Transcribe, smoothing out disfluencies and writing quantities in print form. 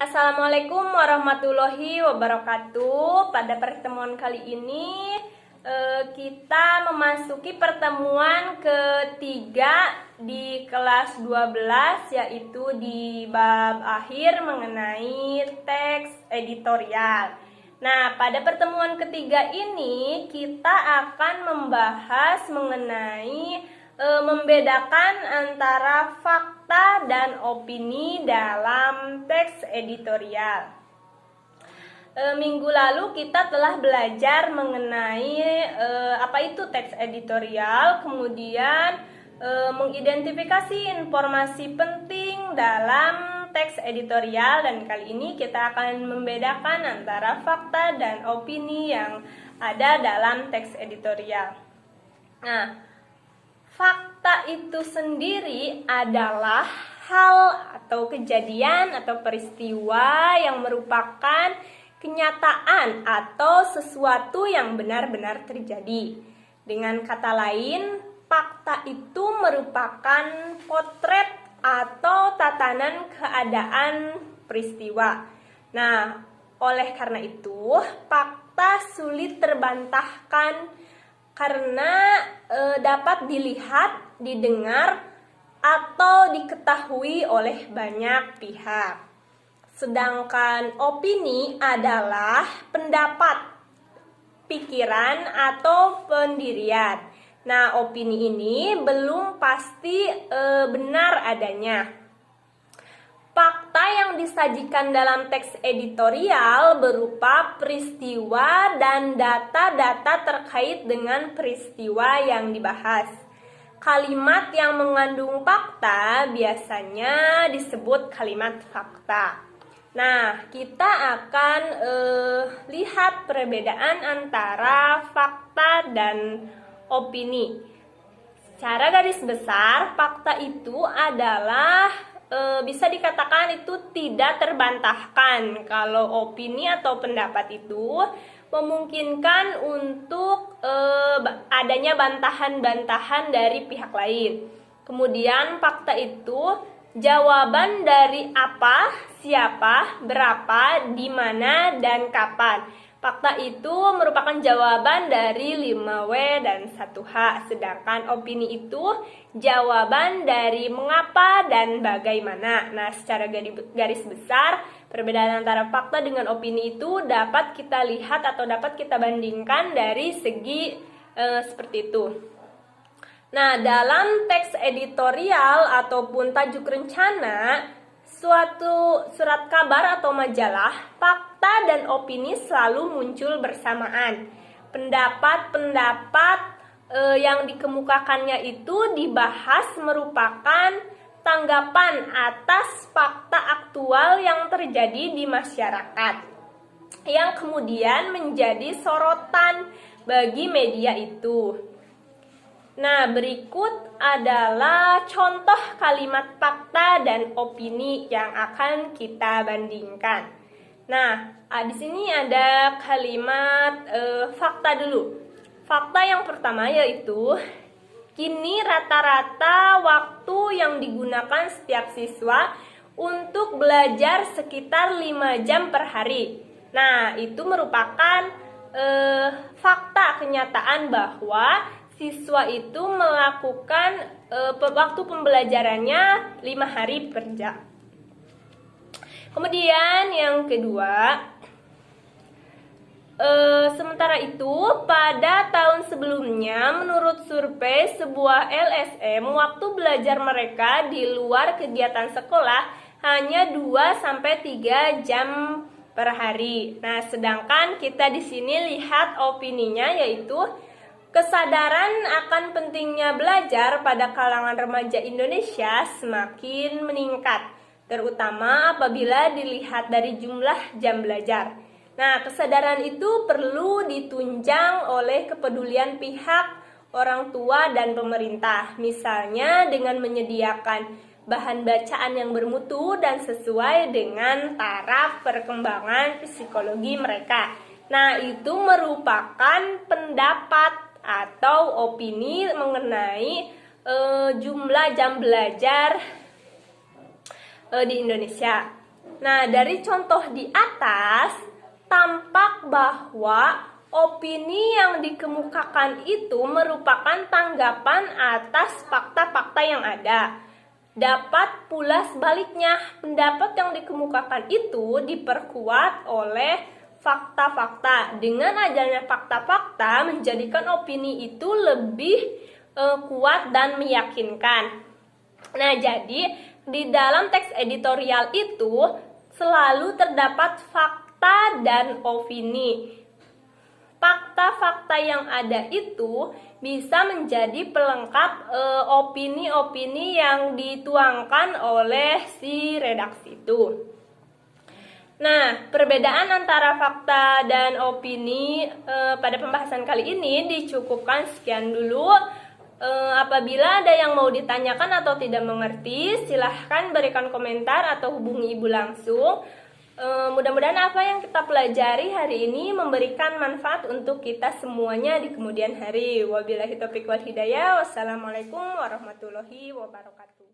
Assalamualaikum warahmatullahi wabarakatuh. Pada pertemuan kali ini kita memasuki pertemuan ketiga di kelas 12, yaitu di bab akhir mengenai teks editorial. Nah, pada pertemuan ketiga ini kita akan membahas mengenai membedakan antara fakta dan opini dalam teks editorial. Minggu lalu kita telah belajar mengenai apa itu teks editorial, kemudian mengidentifikasi informasi penting dalam teks editorial, dan kali ini kita akan membedakan antara fakta dan opini yang ada dalam teks editorial. Nah, fakta itu sendiri adalah hal atau kejadian atau peristiwa yang merupakan kenyataan atau sesuatu yang benar-benar terjadi. Dengan kata lain, fakta itu merupakan potret atau tatanan keadaan peristiwa. Nah, oleh karena itu, fakta sulit terbantahkan karena dapat dilihat, didengar, atau diketahui oleh banyak pihak. Sedangkan opini adalah pendapat, pikiran, atau pendirian. Nah, opini ini belum pasti benar adanya. Fakta yang disajikan dalam teks editorial berupa peristiwa dan data-data terkait dengan peristiwa yang dibahas. Kalimat yang mengandung fakta biasanya disebut kalimat fakta. Nah, kita akan lihat perbedaan antara fakta dan opini. Secara garis besar, fakta itu adalah bisa dikatakan itu tidak terbantahkan. Kalau opini atau pendapat itu memungkinkan untuk adanya bantahan-bantahan dari pihak lain. Kemudian fakta itu jawaban dari apa, siapa, berapa, di mana, dan kapan. Fakta itu merupakan jawaban dari 5W dan 1H, sedangkan opini itu jawaban dari mengapa dan bagaimana. Nah, secara garis besar, perbedaan antara fakta dengan opini itu dapat kita lihat atau dapat kita bandingkan dari segi seperti itu. Nah, dalam teks editorial ataupun tajuk rencana suatu surat kabar atau majalah, fakta dan opini selalu muncul bersamaan. Pendapat-pendapat yang dikemukakannya itu dibahas merupakan tanggapan atas fakta aktual yang terjadi di masyarakat, yang kemudian menjadi sorotan bagi media itu. Nah, berikut adalah contoh kalimat fakta dan opini yang akan kita bandingkan. Nah, di sini ada kalimat fakta dulu. Fakta yang pertama yaitu, kini rata-rata waktu yang digunakan setiap siswa untuk belajar sekitar 5 jam per hari. Nah, itu merupakan fakta kenyataan bahwa siswa itu melakukan waktu pembelajarannya 5 hari per jam. Kemudian yang kedua, sementara itu pada tahun sebelumnya menurut survei sebuah LSM, waktu belajar mereka di luar kegiatan sekolah hanya 2-3 jam per hari. Nah, sedangkan kita di sini lihat opininya, yaitu kesadaran akan pentingnya belajar pada kalangan remaja Indonesia semakin meningkat, terutama apabila dilihat dari jumlah jam belajar. Nah, kesadaran itu perlu ditunjang oleh kepedulian pihak orang tua dan pemerintah, misalnya dengan menyediakan bahan bacaan yang bermutu dan sesuai dengan taraf perkembangan psikologi mereka. Nah, itu merupakan pendapat atau opini mengenai jumlah jam belajar di Indonesia. Nah, dari contoh di atas tampak bahwa opini yang dikemukakan itu merupakan tanggapan atas fakta-fakta yang ada. Dapat pula sebaliknya, pendapat yang dikemukakan itu diperkuat oleh fakta-fakta. Dengan adanya fakta-fakta menjadikan opini itu lebih kuat dan meyakinkan. Nah, jadi di dalam teks editorial itu selalu terdapat fakta dan opini. Fakta-fakta yang ada itu bisa menjadi pelengkap opini-opini yang dituangkan oleh si redaksi itu. Nah, perbedaan antara fakta dan opini pada pembahasan kali ini dicukupkan sekian dulu. Apabila ada yang mau ditanyakan atau tidak mengerti, silahkan berikan komentar atau hubungi ibu langsung. Mudah-mudahan apa yang kita pelajari hari ini memberikan manfaat untuk kita semuanya di kemudian hari. Wabillahi taufiq wal hidayah. Wassalamualaikum warahmatullahi wabarakatuh.